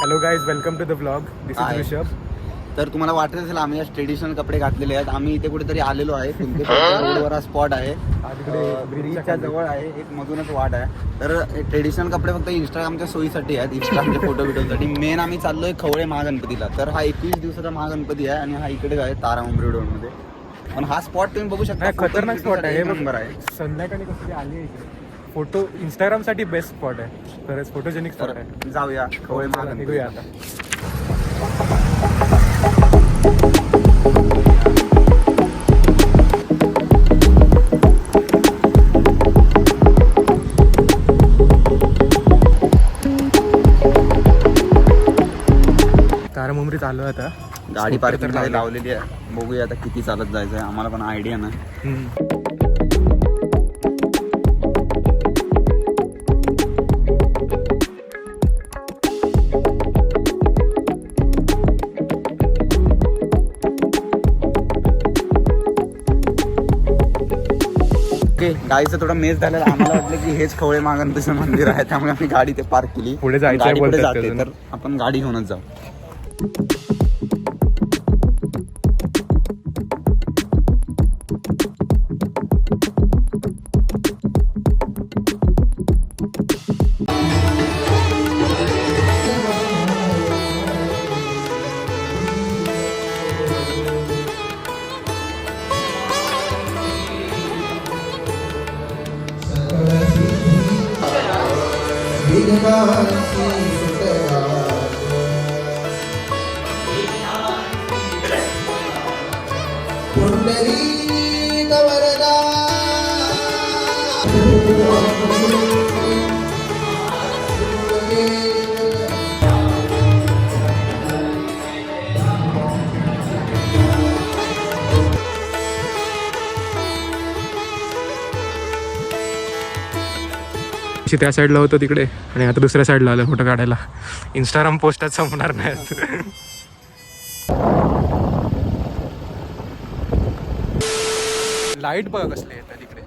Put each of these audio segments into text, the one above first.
Hello guys, welcome to the blog. This is Rishabh. तर तुम्हाला वाटत असेल आम्ही आज ट्रेडिशनल कपडे घातलेले आहेत. आम्ही इथे कुठेतरी आलेलो आहे. रोडवर हा स्पॉट आहे. ब्रिजच्या जवळ आहे. एक मधूनच वाट आहे. तर ट्रेडिशनल कपडे फक्त इंस्टाग्रामच्या सोयीसाठी आहेत, इंस्टाग्रामच्या फोटो व्हिडिओसाठी. मेन आम्ही चाललोय खवळे महागणपतीला. तर हा 21 दिवसाचा महागणपती आहे आणि हा इकडे आहे तारा मुंबरी रोडमध्ये. पण हा स्पॉट तुम्ही बघू शकता, खतरनाक स्पॉट आहे. नंबर आहे. संध्याकाळी कसं आली फोटो इंस्टाग्राम साठी बेस्ट स्पॉट आहे. खरंच फोटोजेनिक स्पॉट आहे. जाऊया खवळे महागणपती आता. तारा मुंबरीत आलो आता. गाडी पार्किंग मध्ये लावलेली आहे. बघूया आता किती चालत जायचं आहे, आम्हाला पण आयडिया नाही. गाडीचं थोडं मेस झालेलं. आम्हाला वाटलं की हेच खवळे महागणपतीचं मंदिर आहे, त्यामुळे आम्ही गाडी ते पार्क केली. पुढे जायचं जाते तर आपण गाडी घेऊनच जाऊ. त्या साईडला होतं तिकडे आणि आता दुसऱ्या साईडला आलं फोटो काढायला. इंस्टाग्राम पोस्टात संपणार नाही. लाईट बघा कसले येतात तिकडे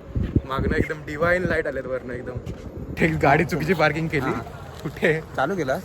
मागणं. एकदम डिवाइन लाईट आल्यात वरनं. एकदम गाडी चुकीची पार्किंग केली. कुठे चालू केला.